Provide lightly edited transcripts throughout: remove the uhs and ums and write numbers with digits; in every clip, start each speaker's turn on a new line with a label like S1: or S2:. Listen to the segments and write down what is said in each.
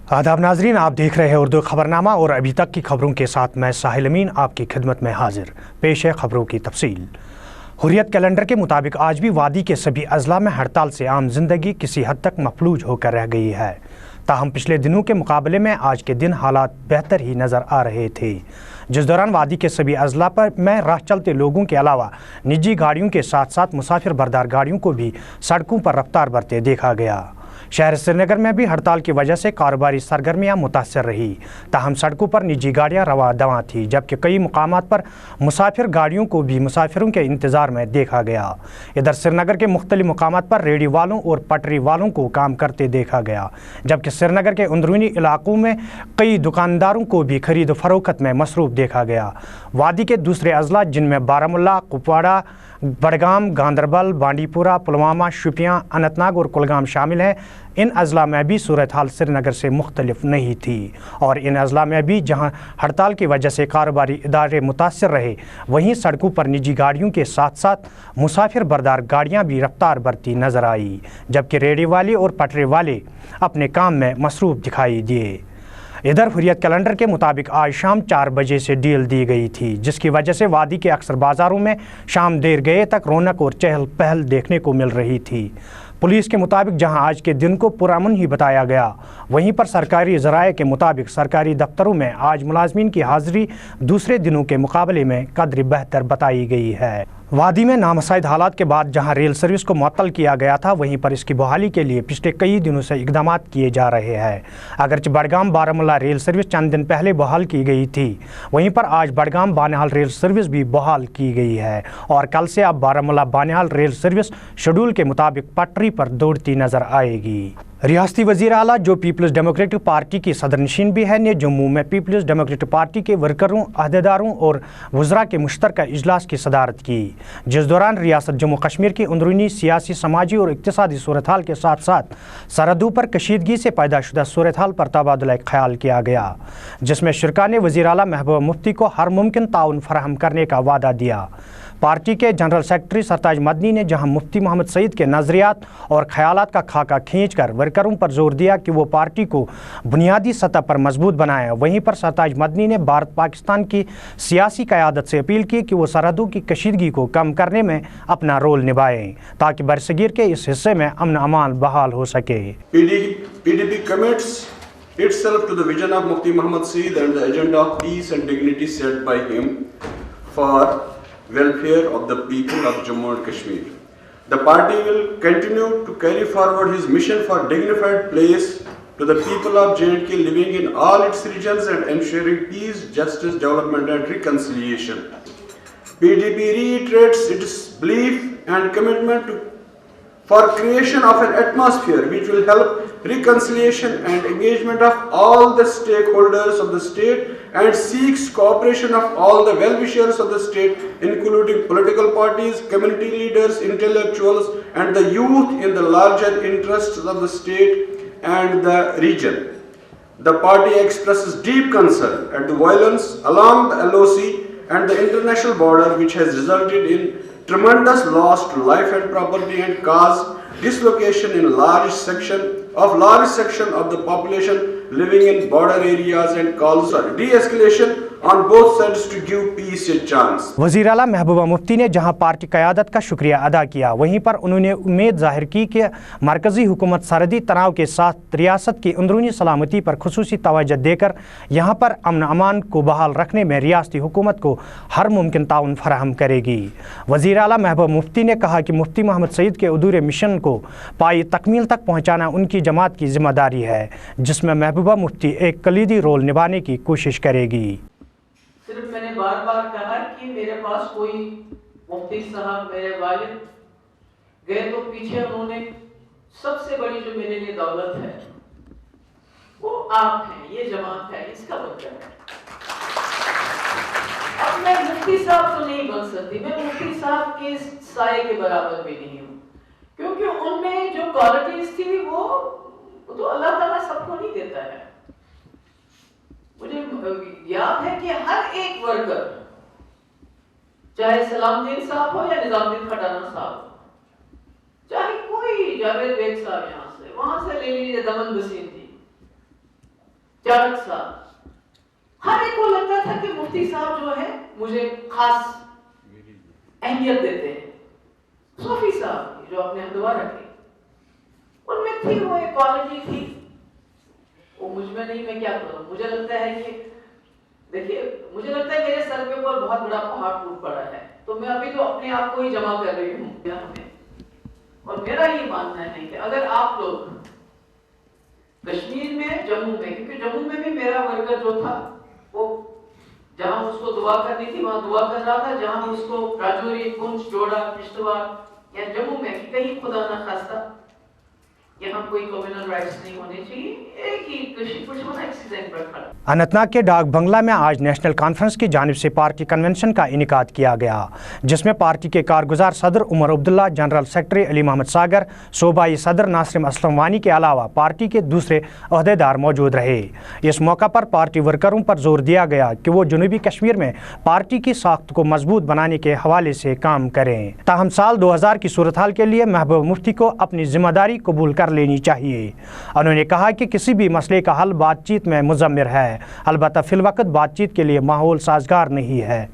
S1: आदाब नाजरीन, आप देख रहे हैं उर्दू खबरनामा और अभी तक की खबरों के साथ मैं साहिल अमीन आपकी खिदमत में हाजिर। पेश है खबरों की तफसील। हुर्रियत कैलेंडर के मुताबिक आज भी वादी के सभी अजला में हड़ताल से आम जिंदगी किसी हद तक मफलूज होकर रह गई है। ताहम पिछले दिनों के मुकाबले में आज के दिन हालात बेहतर ही नज़र आ रहे थे, जिस दौरान वादी के सभी अजला पर में राह चलते लोगों के अलावा निजी गाड़ियों के साथ साथ मुसाफिर बरदार गाड़ियों को भी सड़कों पर रफ्तार बरते देखा गया। शहर श्रीनगर में भी हड़ताल की वजह से कारोबारी सरगर्मियां मुतासर रही। ताहम सड़कों पर निजी गाड़ियां रवा दवा थी, जबकि कई मुकामात पर मुसाफिर गाड़ियों को भी मुसाफिरों के इंतज़ार में देखा गया। इधर श्रीनगर के मुख्तलिफ मुकामात पर रेडी वालों और पटरी वालों को काम करते देखा गया, जबकि श्रीनगर के अंदरूनी इलाकों में कई दुकानदारों को भी खरीद फरोख्त में मसरूफ़ देखा गया। वादी के दूसरे अजला जिनमें बारामुल्ला, कुपवाड़ा, बडगाम, गांदरबल, बांडीपुरा, पुलवामा, शुपियाँ, अनंतनाग और कुलगाम शामिल हैं। इन अजला में भी सूरत हाल श्रीनगर से मुख्तलिफ नहीं थी और इन अजला में भी जहां हड़ताल की वजह से कारोबारी इदारे मुतासर रहे, वहीं सड़कों पर निजी गाड़ियों के साथ साथ मुसाफिर बरदार गाड़ियां भी रफ्तार बरती नजर आई, जबकि रेडी वाले और पटरी वाले अपने काम में मसरूफ़ दिखाई दिए। इधर हुर्रियत कैलेंडर के मुताबिक आज शाम 4 बजे से डील दी गई थी, जिसकी वजह से वादी के अक्सर बाज़ारों में शाम देर गए तक रौनक और चहल पहल देखने को मिल रही थी। पुलिस के मुताबिक जहां आज के दिन को पुरअमन ही बताया गया, वहीं पर सरकारी ज़राए के मुताबिक सरकारी दफ्तरों में आज मुलाजमीन की हाज़िरी दूसरे दिनों के मुकाबले में कदर बेहतर बताई गई है। वादी में नामसाइद हालात के बाद जहां रेल सर्विस को मुअत्तल किया गया था, वहीं पर इसकी बहाली के लिए पिछले कई दिनों से इकदाम किए जा रहे हैं। अगरचे बडगाम बारामुल्ला रेल सर्विस चंद दिन पहले बहाल की गई थी, वहीं पर आज बडगाम बानिहाल रेल सर्विस भी बहाल की गई है और कल से अब Baramulla Banihal rail service schedule के मुताबिक पटरी पर दौड़ती नजर आएगी। रियासती वज़ीर आला जो पीपल्स डेमोक्रेटिक पार्टी की सदरनशीन भी है, ने जम्मू में पीपल्स डेमोक्रेटिक पार्टी के वर्करों, अहदेदारों और वज़रा के मुश्तरका इजलास की सदारत की, जिस दौरान रियासत जम्मू कश्मीर की अंदरूनी सियासी, समाजी और इक़्तिसादी सूरत हाल के साथ साथ सरहदों पर कशीदगी से पैदा शुदा सूरत हाल पर तबादला ख्याल किया गया, जिसमें शुरका ने वज़ीर आला महबूबा मुफ्ती को हर मुमकिन ताउन फराहम करने का वादा दिया। पार्टी के जनरल सेक्रेटरी सरताज मदनी ने जहां मुफ्ती मोहम्मद सईद के नज़रियात और ख्यालात का खाका खींचकर वर्करों पर जोर दिया कि वो पार्टी को बुनियादी सतह पर मजबूत बनाएं, वहीं पर सरताज मदनी ने भारत पाकिस्तान की सियासी क़यादत से अपील की कि वो सरहदों की कशीदगी को कम करने में अपना रोल निभाएं, ताकि बरसगीर के इस हिस्से में अमन अमान बहाल हो सके।
S2: PDP commits itself to the vision of Mufti Muhammad Saeed and the agenda of peace and dignity set by him for welfare of the people of Jammu and Kashmir. The party will continue to carry forward his mission for dignified place to the people of J&K living in all its regions and ensuring peace, justice, development and reconciliation. PDP reiterates its belief and commitment for creation of an atmosphere which will help reconciliation and engagement of all the stakeholders of the state and seeks cooperation of all the well-wishers of the state, including political parties, community leaders, intellectuals and the youth in the larger interests of the state and the region. The party expresses deep concern at the violence along the LOC and the international border, which has resulted in tremendous loss to life and property and caused dislocation in large section of the population living in border areas and calls for de-escalation on both sides to give peace a chance.
S1: वज़ीर आला महबूबा मुफ्ती ने जहां party क़यादत का शुक्रिया अदा किया, वहीं पर उन्होंने उम्मीद ज़ाहिर की कि मरकज़ी हुकूमत सरहदी तनाव के साथ रियासत की अंदरूनी सलामती पर खुसूसी तवज्जो देकर यहाँ पर अमन अमान को बहाल रखने में रियासती हुकूमत को हर मुमकिन ताउन फराहम करेगी। वज़ीर आला महबूबा मुफ्ती ने कहा कि मुफ्ती मोहम्मद सईद के अधूरे मिशन को पाई तकमील तक पहुँचाना उनकी जमात की जिम्मेदारी है, जिसमें महबूबा मुफ्ती एक कलीदी रोल निभाने की कोशिश करेगी।
S3: सिर्फ मैंने बार बार कहा कि मेरे पास कोई मुफ्ती साहब मेरे वालिद गए तो पीछे उन्होंने सबसे बड़ी जो मेरे लिए दौलत है वो आप हैं, ये जमात है, इसका मतलब है। अब मैं मुफ्ती साहब तो नहीं बन सकती, मैं मुफ्ती साहब के साये के बराबर भी नहीं हूँ, क्योंकि उनमें जो क्वालिटीज थी वो तो अल्लाह ताला सबको नहीं देता है। मुझे याद है कि हर एक वर्कर, चाहे सलामुद्दीन साहब हो या निजामुद्दीन खटाना साहब हो, चाहे कोई जावेद बेग साहब यहाँ से वहां से ले लीजिए, दमन बसीन थी, चाणक साहब, हर एक को लगता था कि मुफ्ती साहब जो है मुझे खास अहमियत देते हैं। सूफी साहब जो अपने हदवा रखे, उनमें थी वो एक क्वालिटी थी, वो मुझ में नहीं। मैं क्या करूं? मुझे लगता है कि देखिए, मुझे लगता है मेरे सर पे कोई बहुत बड़ा पहाड़ टूट पड़ा है, तो मैं अभी तो अपने आप को ही जमा कर रही हूँ यहाँ में। और मेरा ये मानना है कि अगर आप लोग कश्मीर में, जम्मू में, क्योंकि जम्मू में भी मेरा वर्कर जो था वो जहां उसको दुआ करनी थी वहां दुआ कर रहा था, जहां उसको राजौरी, पुंछ, डोडा, किश्तवाड़ या जम्मू में कहीं खुदा न खास्ता यहाँ कोई कम्युनल राइट्स नहीं होने चाहिए, एक ही दुश्मन एक्सीडेंट पर खड़ा।
S1: अनंतनाग के डाक बंगला में आज नेशनल कॉन्फ्रेंस की जानिब से पार्टी कन्वेंशन का इनेकाद किया गया, जिसमें पार्टी के कारगुजार सदर उमर अब्दुल्ला, जनरल सेक्रेटरी अली मोहम्मद सागर, सूबाई सदर नासिर असलम वानी के अलावा पार्टी के दूसरे अहदेदार मौजूद रहे। इस मौका पर पार्टी वर्करों पर जोर दिया गया कि वो जनूबी कश्मीर में पार्टी की साख्त को मजबूत बनाने के हवाले से काम करें। ताहम साल 2000 की सूरत हाल के लिए महबूबा मुफ्ती को अपनी जिम्मेदारी कबूल कर लेनी चाहिए। उन्होंने कहा कि किसी भी मसले का हल बातचीत में मुज़म्मिर है, अलबत्ता फिलवक्त बातचीत के लिए माहौल साजगार नहीं है।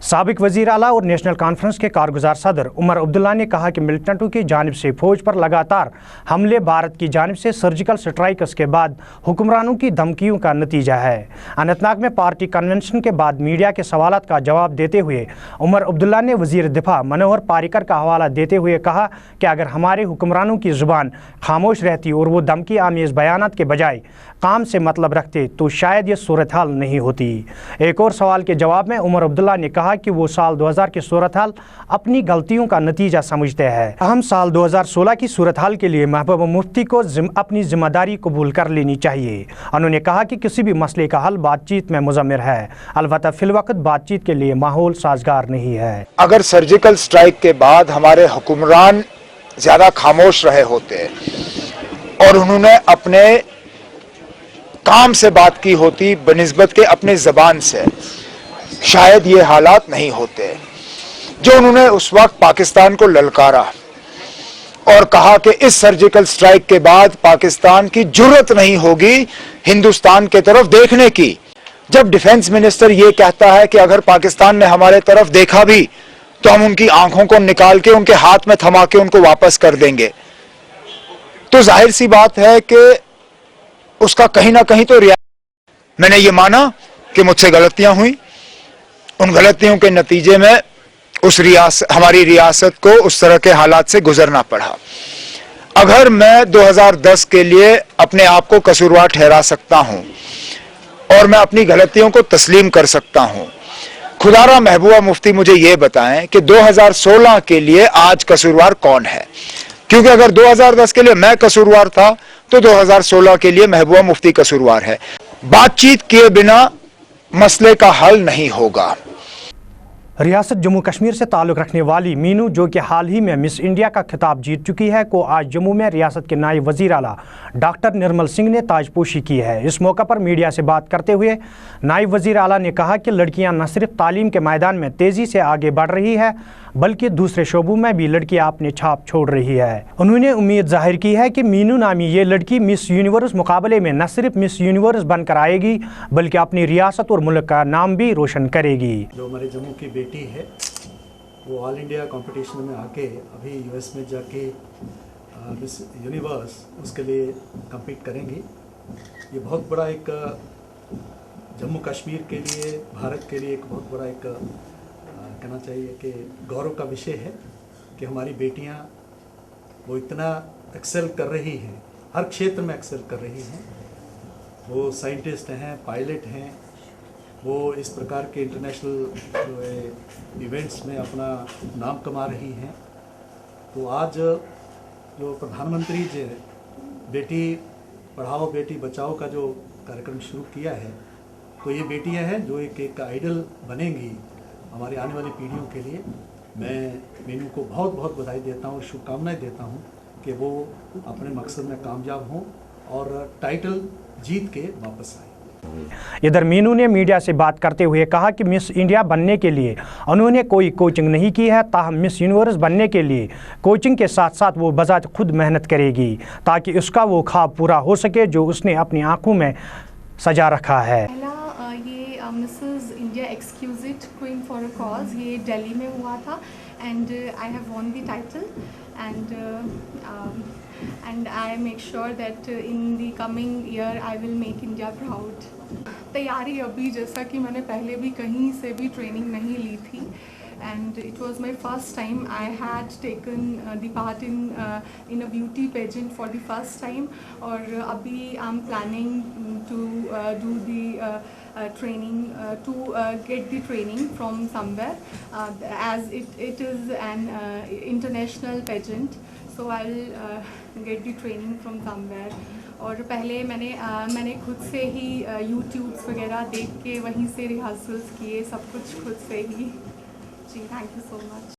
S1: साबिक वज़ीर आला और नेशनल कॉन्फ्रेंस के कारगुजार सदर उमर अब्दुल्ला ने कहा कि मिलिटेंटों की जानिब से फौज पर लगातार हमले भारत की जानिब से सर्जिकल स्ट्राइक्स के बाद हुक्मरानों की धमकियों का नतीजा है। अनंतनाग में पार्टी कन्वेंशन के बाद मीडिया के सवालात का जवाब देते हुए उमर अब्दुल्ला ने वज़ीर दिफा मनोहर पारिकर का हवाला देते हुए कहा कि अगर हमारे हुक्मरानों की ज़ुबान खामोश रहती और वो धमकी आमेज़ बयानात के बजाय काम से मतलब रखते तो शायद ये सूरत हाल नहीं होती। एक और सवाल के जवाब में उमर अब्दुल्ला ने कहा कि वो साल 2000 की सूरत हाल अपनी गलतियों का नतीजा समझते हैं। अहम साल 2016 की सूरत हाल के लिए महबूबा मुफ्ती को अपनी जिम्मेदारी कबूल कर लेनी चाहिए। उन्होंने कहा कि किसी भी मसले का हल बातचीत में मुज़म्मिर है, अलबत्ता फिलवक्त बातचीत के लिए माहौल साजगार नहीं है।
S4: अगर सर्जिकल स्ट्राइक के बाद हमारे हुक्मरान ज़्यादा खामोश रहे होते और उन्होंने अपने काम से बात की होती बनिस्बत के अपने ज़बान से, शायद ये हालात नहीं होते। जो उन्होंने उस वक्त पाकिस्तान को ललकारा और कहा कि इस सर्जिकल स्ट्राइक के बाद पाकिस्तान की जुर्रत नहीं होगी हिंदुस्तान के तरफ देखने की। जब डिफेंस मिनिस्टर ये कहता है कि अगर पाकिस्तान ने हमारे तरफ देखा भी तो हम उनकी आंखों को निकाल के उनके हाथ में थमा के उनको वापस कर देंगे, तो जाहिर सी बात है कि उसका कहीं ना कहीं तो मैंने ये माना कि मुझसे गलतियां हुई, उन गलतियों के नतीजे में हमारी रियासत को उस तरह के हालात से गुजरना पड़ा। अगर मैं 2010 के लिए अपने आप को कसूरवार ठहरा सकता हूं और मैं अपनी गलतियों को तस्लीम कर सकता हूं, खुदारा महबूबा मुफ्ती मुझे ये बताएं कि 2016 के लिए आज कसूरवार कौन है, क्योंकि अगर 2010 के लिए मैं कसूरवार था तो 2016 के लिए महबूबा मुफ्ती कसूरवार है। बातचीत किए बिना मसले का हल नहीं होगा।
S1: रियासत जम्मू कश्मीर से ताल्लुक़ रखने वाली मीनू, जो कि हाल ही में मिस इंडिया का खिताब जीत चुकी है, को आज जम्मू में रियासत के नायब वज़ीर आला डॉक्टर निर्मल सिंह ने ताजपोशी की है। इस मौका पर मीडिया से बात करते हुए नायब वज़ीर आला ने कहा कि लड़कियां न सिर्फ तालीम के मैदान में तेज़ी से आगे बढ़ रही है बल्कि दूसरे शोबों में भी लड़कियां अपने छाप छोड़ रही है। उन्होंने उम्मीद जाहिर की है कि मीनू नामी ये लड़की मिस यूनिवर्स मुकाबले में न सिर्फ मिस यूनिवर्स बनकर आएगी बल्कि अपनी रियासत और मुल्क का नाम भी रोशन करेगी।
S5: जो हमारे जम्मू की बेटी है वो ऑल इंडिया कंपटीशन में आके अभी यूएस में जाके मिस यूनिवर्स उसके लिए compete करेंगी। ये बहुत बड़ा एक जम्मू कश्मीर के लिए, भारत के लिए एक बहुत बड़ा एक कहना चाहिए कि गौरव का विषय है कि हमारी बेटियां वो इतना एक्सेल कर रही हैं, हर क्षेत्र में एक्सेल कर रही हैं। वो साइंटिस्ट हैं, पायलट हैं, वो इस प्रकार के इंटरनेशनल जो है इवेंट्स में अपना नाम कमा रही हैं। तो आज जो प्रधानमंत्री जी ने बेटी पढ़ाओ बेटी बचाओ का जो कार्यक्रम शुरू किया है, तो ये बेटियां हैं जो एक आइडल बनेंगी हमारी आने वाली पीढ़ियों के लिए। मैं मीनू को बहुत बहुत बधाई देता हूँ और शुभकामनाएं देता हूँ कि वो अपने मकसद में कामयाब हों और टाइटल जीत के वापस आए।
S1: इधर मीनू ने मीडिया से बात करते हुए कहा कि मिस इंडिया बनने के लिए उन्होंने कोई कोचिंग नहीं की है, ताहम मिस यूनिवर्स बनने के लिए कोचिंग के साथ साथ वो बजात खुद मेहनत करेगी ताकि उसका वो ख्वाब पूरा हो सके जो उसने अपनी आंखों में सजा रखा है।
S6: पहला ये Mrs India exquisite queen for a cause ये दिल्ली में हुआ था and I have won the title and I make sure that in the coming year I will make India proud. तैयारी अभी जैसा कि मैंने पहले भी कहीं से भी ट्रेनिंग नहीं ली थी and it was my first time I had taken the part in a beauty pageant for the first time और अभी I'm planning to do the training to get the training from somewhere as it is an international pageant so I'll get the training from somewhere और पहले मैंने खुद से ही YouTubes वगैरह देख के वहीं से रिहर्सल्स किए सब कुछ खुद से ही। Thank you so much.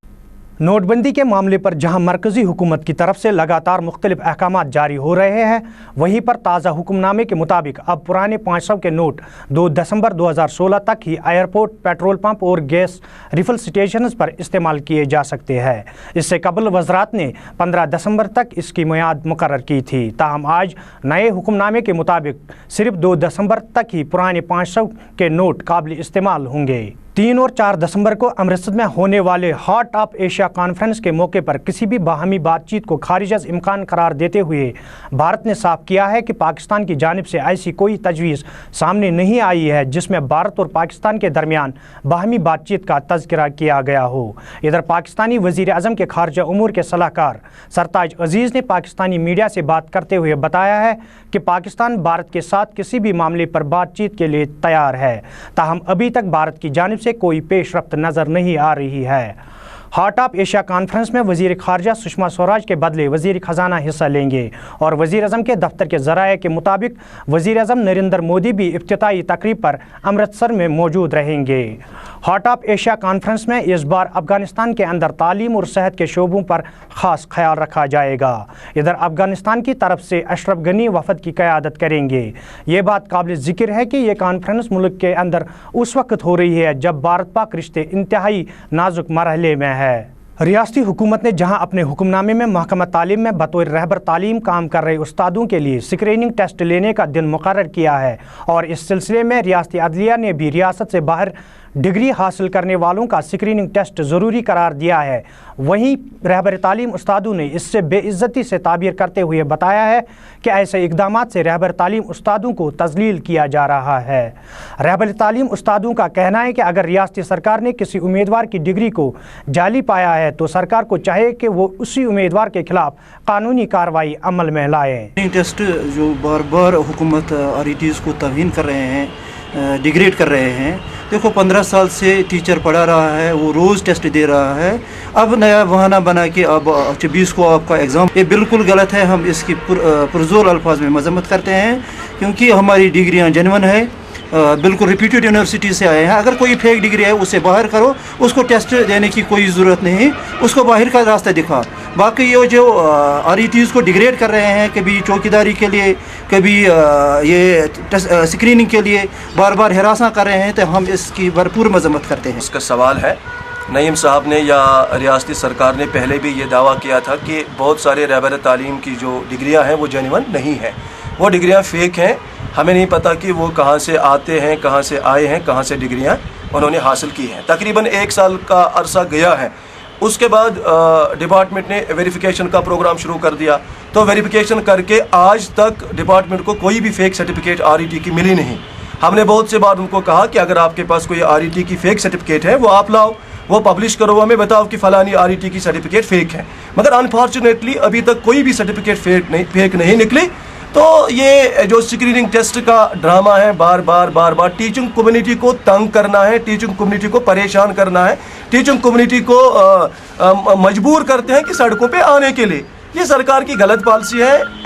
S1: नोटबंदी के मामले पर जहां मरकज़ी हुकूमत की तरफ से लगातार मुख्तलिफ अहकामात जारी हो रहे हैं, वहीं पर ताज़ा हुक्मनामे के मुताबिक अब पुराने 500 के नोट 2 दिसंबर 2016 तक ही एयरपोर्ट, पेट्रोल पंप और गैस रिफिल स्टेशंस पर इस्तेमाल किए जा सकते हैं। इससे कबल वज़रात ने 15 दिसंबर तक इसकी मियाद मुकर्रर की थी। ताहम आज नए हुक्मनामे के मुताबिक सिर्फ 2 दिसंबर तक ही पुराने 500 के नोट काबिल इस्तेमाल होंगे। 3 और 4 दिसंबर को अमृतसर में होने वाले हार्ट ऑफ एशिया कॉन्फ्रेंस के मौके पर किसी भी बाहमी बातचीत को खारिज इम्कान करार देते हुए भारत ने साफ किया है कि पाकिस्तान की जानिब से ऐसी कोई तजवीज़ सामने नहीं आई है जिसमें भारत और पाकिस्तान के दरमियान बाहमी बातचीत का तज़किरा किया गया हो। इधर पाकिस्तानी वज़ीर आज़म के खारजा उमूर के सलाहकार सरताज अजीज़ ने पाकिस्तानी मीडिया से बात करते हुए बताया है कि पाकिस्तान भारत के साथ किसी भी मामले पर बातचीत के लिए तैयार है, ताहम अभी तक भारत की जानिब से कोई पेशरफ्त नज़र नहीं आ रही है। हार्ट ऑफ एशिया कॉन्फ्रेंस में वज़ीर ख़ारजा सुषमा स्वराज के बदले वज़ीर ख़जाना हिस्सा लेंगे और वज़ीर आज़म के दफ्तर के ज़राए के मुताबिक वज़ीर आज़म नरेंद्र मोदी भी इफ्तिताई तकरीब पर अमृतसर में मौजूद रहेंगे। हार्ट ऑफ एशिया कॉन्फ्रेंस में इस बार अफ़गानिस्तान के अंदर तालीम और सेहत के शोबों पर ख़ास ख्याल रखा जाएगा। इधर अफ़गानिस्तान की तरफ से अशरफ गनी वफ़द की क़यादत करेंगे। ये बात काबिल ज़िक्र है कि ये कॉन्फ्रेंस मुल्क के अंदर उस वक्त हो रही है जब भारत पाक रिश्ते इंतहाई नाजुक मरहले में है। रियासती हुकूमत ने जहां अपने हुक्मनामे में महकमा तालीम में बतौर रहबर तालीम काम कर रहे उस्तादों के लिए स्क्रीनिंग टेस्ट लेने का दिन मुकर्रर किया है और इस सिलसिले में रियासती अदलिया ने भी रियासत से बाहर डिग्री हासिल करने वालों का स्क्रीनिंग टेस्ट ज़रूरी करार दिया है, वहीं रहबर तालीम उस्तादों ने इससे बेइज्जती से ताबीर करते हुए बताया है कि ऐसे इक़दामात से रहबर तालीम उस्तादों को तज़लील किया जा रहा है। रहबर तालीम उस्तादों का कहना है कि अगर रियासती सरकार ने किसी उम्मीदवार की डिग्री को जाली पाया है तो सरकार को चाहे कि वो उसी उम्मीदवार के खिलाफ कानूनी कार्रवाई अमल में लाए।
S7: टेस्ट जो बार बार हुकूमत RETs को तवीन कर रहे हैं, डिग्रेड कर रहे हैं। देखो 15 साल से टीचर पढ़ा रहा है, वो रोज़ टेस्ट दे रहा है, अब नया बहाना बना के अब 26 को आपका एग्ज़ाम, ये बिल्कुल गलत है। हम इसकी पुरजोर अल्फाज में मजम्मत करते हैं क्योंकि हमारी डिग्रियां जेन्युइन है, बिल्कुल रिप्यूटेड यूनिवर्सिटी से आए हैं। अगर कोई फेक डिग्री है उसे बाहर करो, उसको टेस्ट देने की कोई ज़रूरत नहीं, उसको बाहर का रास्ता दिखा। बाकी ये जो RETs को डिग्रेड कर रहे हैं, कभी चौकीदारी के लिए, कभी ये स्क्रीनिंग के लिए बार बार हिरासा कर रहे हैं, तो हम इसकी भरपूर मजम्मत करते हैं।
S8: इसका सवाल है, नईम साहब ने या रियासती सरकार ने पहले भी ये दावा किया था कि बहुत सारे रहबर तालीम की जो डिग्रियां हैं वो जेन्युइन नहीं हैं, वो डिग्रियां फेक हैं। हमें नहीं पता कि वो कहाँ से आते हैं, कहाँ से आए हैं, कहाँ से डिग्रियां उन्होंने हासिल की हैं। तकरीबन 1 साल का अरसा गया है, उसके बाद डिपार्टमेंट ने वेरिफिकेशन का प्रोग्राम शुरू कर दिया, तो वेरिफिकेशन करके आज तक डिपार्टमेंट को कोई भी फेक सर्टिफिकेट RET की मिली नहीं। हमने बहुत से बार उनको कहा कि अगर आपके पास कोई RET की फेक सर्टिफिकेट है वो आप लाओ, वो पब्लिश करो, हमें बताओ कि फ़लानी RET की सर्टिफिकेट फ़ेक है, मगर अनफॉर्चुनेटली अभी तक कोई भी सर्टिफिकेट फेक नहीं निकली। तो ये जो स्क्रीनिंग टेस्ट का ड्रामा है, बार बार टीचिंग कम्युनिटी को तंग करना है, टीचिंग कम्युनिटी को परेशान करना है, टीचिंग कम्युनिटी को मजबूर करते हैं कि सड़कों पे आने के लिए। ये सरकार की गलत पॉलिसी है।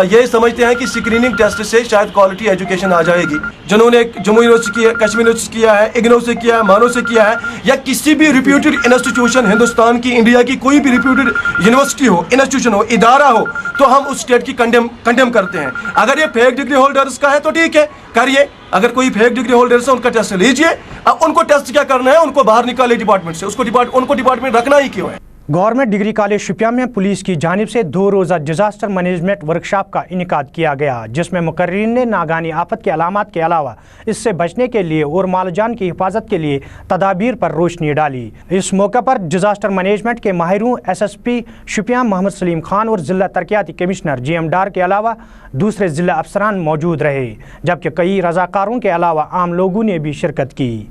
S8: ये समझते हैं कि स्क्रीनिंग टेस्ट से शायद क्वालिटी एजुकेशन आ जाएगी। जिन्होंने जम्मू यूनिवर्सिटी, कश्मीर यूनिवर्सिटी किया है, इग्नू से किया है, मानो से किया है, या किसी भी रिप्यूटेड इंस्टीट्यूशन, हिंदुस्तान की, इंडिया की कोई भी रिप्यूटेड यूनिवर्सिटी हो, इंस्टीट्यूशन हो, इदारा हो, तो हम उस स्टेट की कंडेम करते हैं। अगर ये फेक डिग्री होल्डर्स का है तो ठीक है, करिए। अगर कोई फेक डिग्री होल्डर्स है उनका टेस्ट लीजिए। अब उनको टेस्ट क्या करना है, उनको बाहर निकाले डिपार्टमेंट से, उनको डिपार्टमेंट रखना ही क्यों है।
S1: गवर्नमेंट डिग्री कॉलेज शुपिया में पुलिस की जानिब से 2 रोज़ा डिज़ास्टर मैनेजमेंट वर्कशॉप का इनेकाद किया गया, जिसमें मुकर्रीन ने नागानी आफत के अलामात के अलावा इससे बचने के लिए और माल जान की हिफाजत के लिए तदाबीर पर रोशनी डाली। इस मौके पर डिज़ास्टर मैनेजमेंट के माहिरों SSP शुपिया मोहम्मद सलीम खान और ज़िला तरक्याती कमिश्नर GM डार के अलावा दूसरे ज़िला अफसरान मौजूद रहे, जबकि कई रज़ाकारों के अलावा आम लोगों ने भी शिरकत की।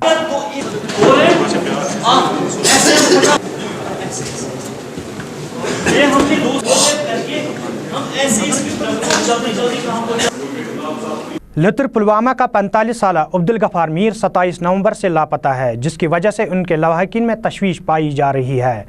S1: लतर पुलवामा का 45 साला अब्दुल गफार मीर 27 नवंबर से लापता है, जिसकी वजह से उनके लवाहिकीन में तशवीश पाई जा रही है।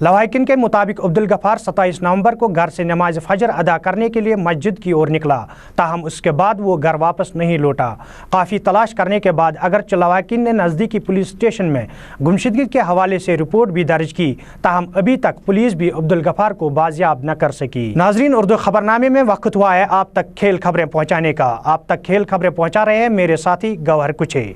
S1: लवाहिकीन के मुताबिक अब्दुल गफार 27 नवंबर को घर से नमाज फजर अदा करने के लिए मस्जिद की ओर निकला, ताहम उसके बाद वो घर वापस नहीं लौटा। काफ़ी तलाश करने के बाद अगरचे लवाहिकीन ने नज़दीकी पुलिस स्टेशन में गुमशुदगी के हवाले से रिपोर्ट भी दर्ज की, ताहम अभी तक पुलिस भी अब्दुल गफार को बाजियाब न कर सकी। नाजरीन, उर्दू खबरनामे में वक्त हुआ है आप तक खेल खबरें पहुँचाने का। आप तक खेल खबरें पहुँचा रहे हैं मेरे साथी गौहर कुछे।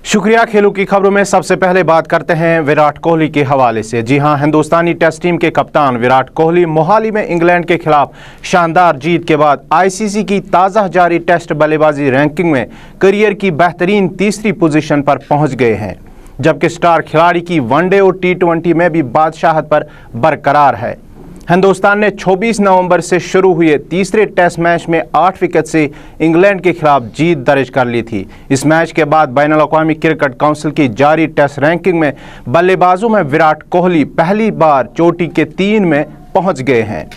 S9: शुक्रिया। खेलों की खबरों में सबसे पहले बात करते हैं विराट कोहली के हवाले से। जी हां, हिंदुस्तानी टेस्ट टीम के कप्तान विराट कोहली मोहाली में इंग्लैंड के खिलाफ शानदार जीत के बाद ICC की ताज़ा जारी टेस्ट बल्लेबाजी रैंकिंग में करियर की बेहतरीन तीसरी पोजीशन पर पहुंच गए हैं, जबकि स्टार खिलाड़ी की वनडे और T20 में भी बादशाहत पर बरकरार है। हिंदुस्तान ने 24 नवंबर से शुरू हुए तीसरे टेस्ट मैच में 8 विकेट से इंग्लैंड के खिलाफ जीत दर्ज कर ली थी। इस मैच के बाद बैनुल-अक़वामी क्रिकेट काउंसिल की जारी टेस्ट रैंकिंग में बल्लेबाजों में विराट कोहली पहली बार चोटी के 3 में पहुंच गए हैं।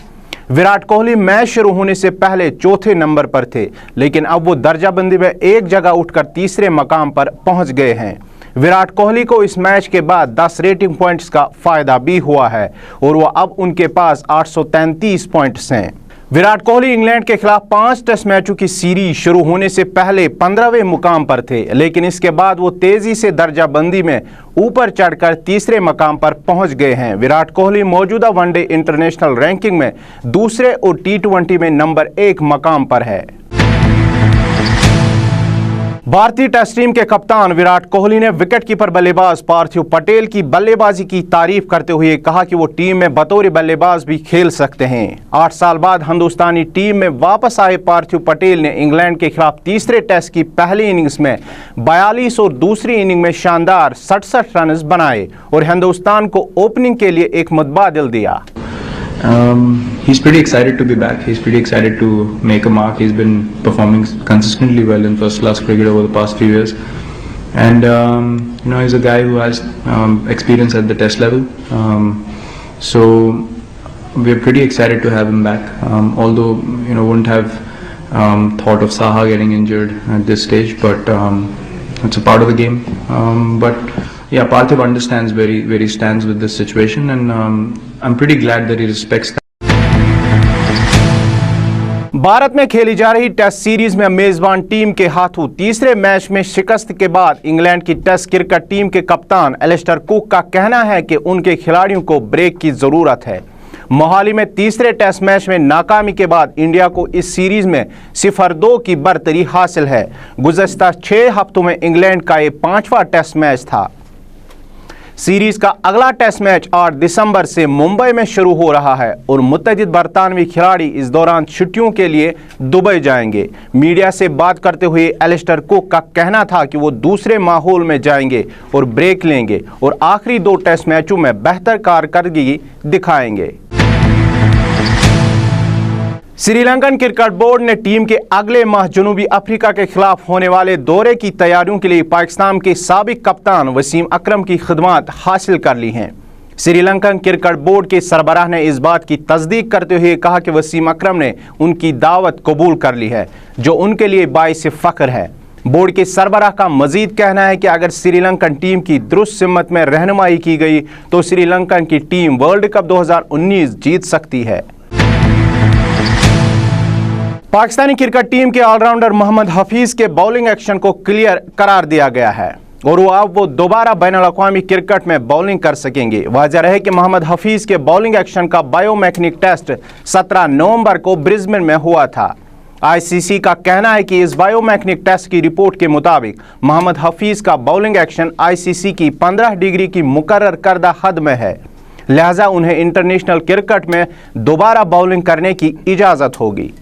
S9: विराट कोहली मैच शुरू होने से पहले चौथे नंबर पर थे, लेकिन अब वो दर्जाबंदी में एक जगह उठकर तीसरे मकाम पर पहुंच गए हैं। विराट कोहली को इस मैच के बाद 10 रेटिंग पॉइंट्स का फायदा भी हुआ है और वो अब उनके पास 833 पॉइंट्स हैं। विराट कोहली इंग्लैंड के खिलाफ 5 टेस्ट मैचों की सीरीज शुरू होने से पहले 15वें मुकाम पर थे, लेकिन इसके बाद वो तेजी से दर्जाबंदी में ऊपर चढ़कर तीसरे मकाम पर पहुंच गए हैं। विराट कोहली मौजूदा वनडे इंटरनेशनल रैंकिंग में दूसरे और T20 में नंबर 1 मकाम पर है। भारतीय टेस्ट टीम के कप्तान विराट कोहली ने विकेटकीपर बल्लेबाज पार्थिव पटेल की बल्लेबाजी की तारीफ करते हुए कहा कि वो टीम में बतौर बल्लेबाज भी खेल सकते हैं। 8 साल बाद हिंदुस्तानी टीम में वापस आए पार्थिव पटेल ने इंग्लैंड के खिलाफ तीसरे टेस्ट की पहली इनिंग्स में 42 और दूसरी इनिंग में शानदार 67 रन बनाए और हिंदुस्तान को ओपनिंग के लिए एक मुतबादिल दिया।
S10: He's pretty excited to be back. He's pretty excited to make a mark. He's been performing consistently well in first-class cricket over the past few years, and he's a guy who has experience at the Test level. So we're pretty excited to have him back. Although wouldn't have thought of Saha getting injured at this stage, but it's a part of the game. But yeah, Parthiv understands where he stands with this situation, and I'm pretty glad that he respects that.
S9: Bharat में खेली जा रही test series में मेजबान team के हाथों तीसरे match में शिकस्त के बाद इंग्लैंड की टेस्ट क्रिकेट टीम के कप्तान एलिस्टर कुक का कहना है कि उनके खिलाड़ियों को ब्रेक की जरूरत है। मोहाली में तीसरे टेस्ट मैच में नाकामी के बाद इंडिया को इस सीरीज में 0-2 की बरतरी हासिल है। गुज़श्ता 6 हफ्तों में इंग्लैंड का ये 5वां टेस्ट मैच था। सीरीज का अगला टेस्ट मैच 8 दिसंबर से मुंबई में शुरू हो रहा है और मुत्तहिद बरतानवी खिलाड़ी इस दौरान छुट्टियों के लिए दुबई जाएंगे। मीडिया से बात करते हुए एलिस्टर कुक का कहना था कि वो दूसरे माहौल में जाएंगे और ब्रेक लेंगे और आखिरी 2 टेस्ट मैचों में बेहतर कारकर्दगी दिखाएंगे। श्रीलंकन क्रिकेट बोर्ड ने टीम के अगले माह जनूबी अफ्रीका के खिलाफ होने वाले दौरे की तैयारियों के लिए पाकिस्तान के साबिक कप्तान वसीम अकरम की खिदमत हासिल कर ली हैं। श्रीलंकन क्रिकेट बोर्ड के सरबराह ने इस बात की तस्दीक करते हुए कहा कि वसीम अकरम ने उनकी दावत कबूल कर ली है, जो उनके लिए बाइस फ़ख्र है। बोर्ड के सरबराह का मजीद कहना है कि अगर श्रीलंकन टीम की दुरुस्त सिमत में रहनुमाई की गई तो श्रीलंकन की टीम वर्ल्ड कप 2019 जीत सकती है। पाकिस्तानी क्रिकेट टीम के ऑलराउंडर मोहम्मद हफीज के बॉलिंग एक्शन को क्लियर करार दिया गया है। और वो दोबारा बैनुल-अक़वामी क्रिकेट में बॉलिंग कर सकेंगे। वाज़ेह रहे कि मोहम्मद हफीज़ के बॉलिंग एक्शन का बायोमेकेनिक टेस्ट 17 नवंबर को ब्रिस्बेन में हुआ था। आईसीसी का कहना है कि इस बायोमेकेनिक टेस्ट की रिपोर्ट के मुताबिक मोहम्मद हफीज़ का बॉलिंग एक्शन आईसीसी की 15 डिग्री की मुकर्रर करदा हद में है, लिहाजा उन्हें इंटरनेशनल क्रिकेट में दोबारा बॉलिंग करने की इजाज़त होगी।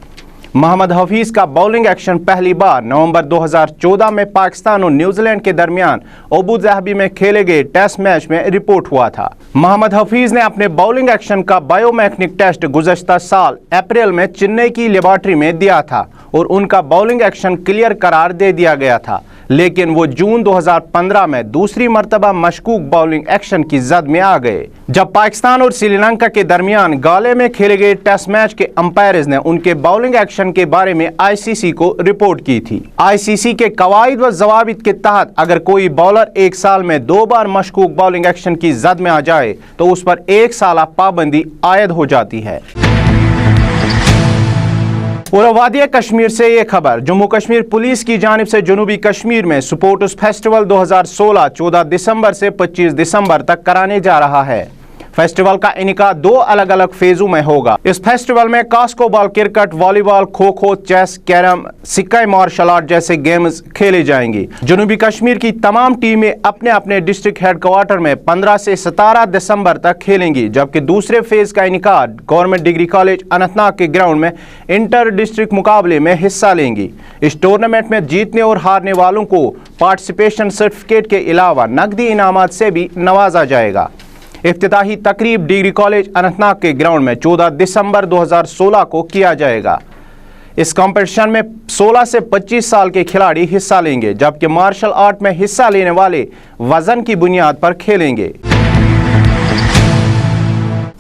S9: मोहम्मद हफीज़ का बॉलिंग एक्शन पहली बार नवंबर 2014 में पाकिस्तान और न्यूजीलैंड के दरमियान अबू धाबी में खेले गए टेस्ट मैच में रिपोर्ट हुआ था। मोहम्मद हफीज़ ने अपने बॉलिंग एक्शन का बायोमेकेनिक टेस्ट गुज़श्ता साल अप्रैल में चेन्नई की लेबॉर्ट्री में दिया था और उनका बॉलिंग एक्शन क्लियर करार दे दिया गया था, लेकिन वो जून 2015 में दूसरी मरतबा मशकूक बॉलिंग एक्शन की जद में आ गए, जब पाकिस्तान और श्रीलंका के दरमियान गाले में खेले गए टेस्ट मैच के अंपायर्स ने उनके बॉलिंग एक्शन के बारे में आईसीसी को रिपोर्ट की थी। आईसीसी के कवायद व ज़वाबित के तहत अगर कोई बॉलर एक साल में 2 बार मशकूक बॉलिंग एक्शन की जद में आ जाए तो उस पर 1 साल पाबंदी आयद हो जाती है। और वादिया कश्मीर से ये खबर, जम्मू कश्मीर पुलिस की जानिब से जनूबी कश्मीर में स्पोर्ट्स फेस्टिवल 2016 14 दिसंबर से 25 दिसंबर तक कराने जा रहा है। फेस्टिवल का इनका 2 अलग अलग फेजों में होगा। इस फेस्टिवल में कास्कोबॉल, cricket, volleyball, kho kho, chess, carrom, सिक्का मार्शल आर्ट जैसे गेम्स खेले जाएंगे। जनूबी कश्मीर की तमाम टीमें अपने अपने डिस्ट्रिक्ट हेडक्वार्टर में 15 से 17 दिसंबर तक खेलेंगी, जबकि दूसरे फेज का इनकाद गवर्नमेंट डिग्री कॉलेज अनंतनाग के ग्राउंड में इंटर डिस्ट्रिक्ट मुकाबले में हिस्सा लेंगी। इस टूर्नामेंट में जीतने और हारने वालों को पार्टिसिपेशन सर्टिफिकेट के अलावा नकदी इनामात से भी नवाजा जाएगा। इफ्तिताही तकरीब डिग्री कॉलेज अनंतनाग के ग्राउंड में 14 दिसंबर 2016 को किया जाएगा। इस कंपटीशन में 16 से 25 साल के खिलाड़ी हिस्सा लेंगे, जबकि मार्शल आर्ट में हिस्सा लेने वाले वजन की बुनियाद पर खेलेंगे।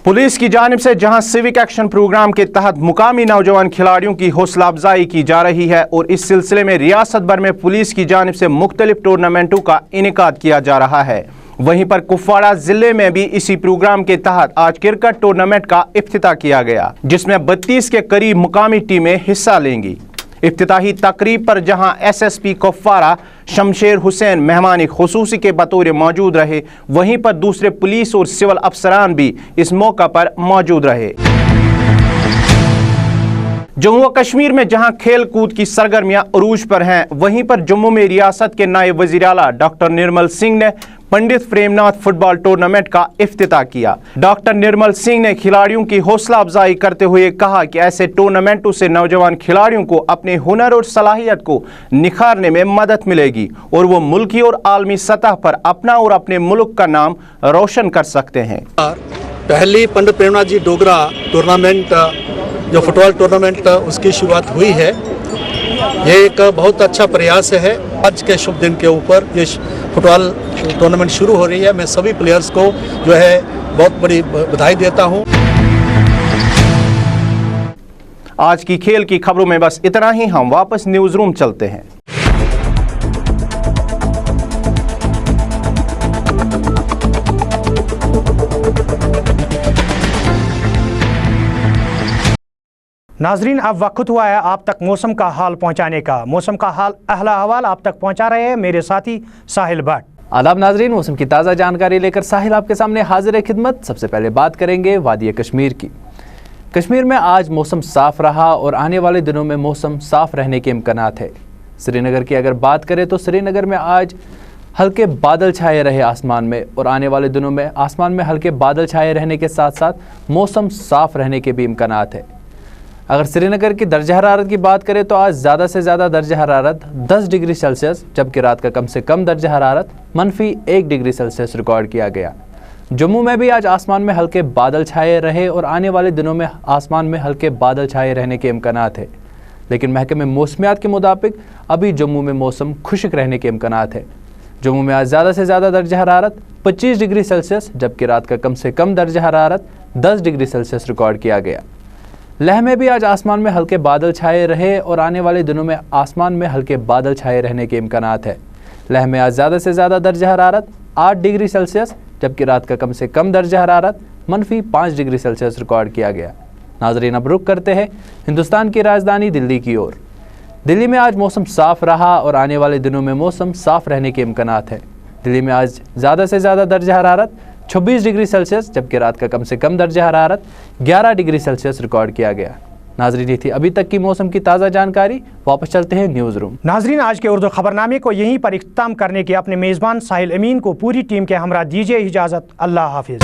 S9: पुलिस की जानिब से जहां सिविक एक्शन प्रोग्राम के तहत मुकामी नौजवान खिलाड़ियों की हौसला अफजाई की जा रही है और इस सिलसिले में रियासत भर में पुलिस की जानिब से मुख्तलिफ टूर्नामेंटों का इनेकाद किया जा रहा है, वहीं पर कुपवाड़ा जिले में भी इसी प्रोग्राम के तहत आज क्रिकेट टूर्नामेंट का इफ्तिताह किया गया, जिसमें 32 के करीब मुकामी टीमें हिस्सा लेंगी। इफ्तिताही तकरीब पर जहां एसएसपी कुपवाड़ा शमशेर हुसैन मेहमान खुसूसी के बतौर मौजूद रहे, वहीं पर दूसरे पुलिस और सिविल अफसरान भी इस मौका पर मौजूद रहे। जम्मू व कश्मीर में जहां खेल कूद की सरगर्मियां अरूज पर हैं, वहीं पर जम्मू में रियासत के नायब वज़ीर आला डॉक्टर निर्मल सिंह ने पंडित प्रेमनाथ फुटबॉल टूर्नामेंट का इफ्तिताह किया। डॉक्टर निर्मल सिंह ने खिलाड़ियों की हौसला अफजाई करते हुए कहा कि ऐसे टूर्नामेंटों से नौजवान खिलाड़ियों को अपने हुनर और सलाहियत को निखारने में मदद मिलेगी और वो मुल्की और आलमी सतह पर अपना और अपने मुल्क का नाम रोशन कर सकते हैं।
S5: पहली पंडित प्रेमनाथ जी डोगरा टूर्नामेंट जो फुटबॉल टूर्नामेंट उसकी शुरुआत हुई है, ये एक बहुत अच्छा प्रयास है। आज के शुभ दिन के ऊपर ये फुटबॉल टूर्नामेंट शुरू हो रही है। मैं सभी प्लेयर्स को जो है बहुत बड़ी बधाई देता हूँ।
S9: आज की खेल की खबरों में बस इतना ही। हम वापस न्यूज़ रूम चलते हैं।
S1: नाजरीन, अब वक्त हुआ है आप तक मौसम का हाल पहुंचाने का। मौसम का हाल अहला हवाल आप तक पहुंचा रहे हैं मेरे साथी साहिल भट्ट।
S11: आदाब नाजरीन, मौसम की ताज़ा जानकारी लेकर साहिल आपके सामने हाजिर है खिदमत। सबसे पहले बात करेंगे वादिया कश्मीर की। कश्मीर में आज मौसम साफ़ रहा और आने वाले दिनों में मौसम साफ़ रहने के इम्कानात है। श्रीनगर की अगर बात करें तो श्रीनगर में आज हल्के बादल छाए रहे आसमान में और आने वाले दिनों में आसमान में हल्के बादल छाए रहने के साथ साथ मौसम साफ़ रहने के भी इम्कानात है। अगर श्रीनगर की दर्जा हरारत की बात करें तो आज ज़्यादा से ज़्यादा दर्जा हरारत 10 डिग्री सेल्सियस, जबकि रात का कम से कम दर्जा हरारत -1 डिग्री सेल्सियस रिकॉर्ड किया गया। जम्मू में भी आज आसमान में हल्के बादल छाए रहे और आने वाले दिनों में आसमान में हल्के बादल छाए रहने के इम्कानात है, लेकिन महकमे मौसमियात के मुताबिक अभी जम्मू में मौसम खुश्क रहने के इम्कानात है। जम्मू में आज ज़्यादा से ज़्यादा दर्जा हरारत 25 डिग्री सेल्सियस, जबकि रात का कम से कम दर्जा हरारत 10 डिग्री सेल्सियस रिकॉर्ड किया गया। लेह में भी आज आसमान में हल्के बादल छाए रहे और आने वाले दिनों में आसमान में हल्के बादल छाए रहने के इम्कानात है। लेह में आज ज़्यादा से ज़्यादा दर्जा हरारत 8 डिग्री सेल्सियस, जबकि रात का कम से कम दर्जा हरारत -5 डिग्री सेल्सियस रिकॉर्ड किया गया। नाजरीन, अब रुख करते हैं हिंदुस्तान की राजधानी दिल्ली की ओर। दिल्ली में आज मौसम साफ रहा और आने वाले दिनों में मौसम साफ रहने के इम्कानात हैं। दिल्ली में आज ज़्यादा से ज़्यादा दर्जा हरारत 26 डिग्री सेल्सियस जबकि रात का कम से कम दर्जा हरारत 11 डिग्री सेल्सियस रिकॉर्ड किया गया। नाजरीन, ये थी अभी तक की मौसम की ताज़ा जानकारी। वापस चलते हैं न्यूज़ रूम।
S1: नाजरीन, आज के उर्दू खबरनामे को यहीं पर इख्तिताम करने के अपने मेज़बान साहिल अमीन को पूरी टीम के हमरा दीजिए इजाज़त। अल्लाह हाफिज़।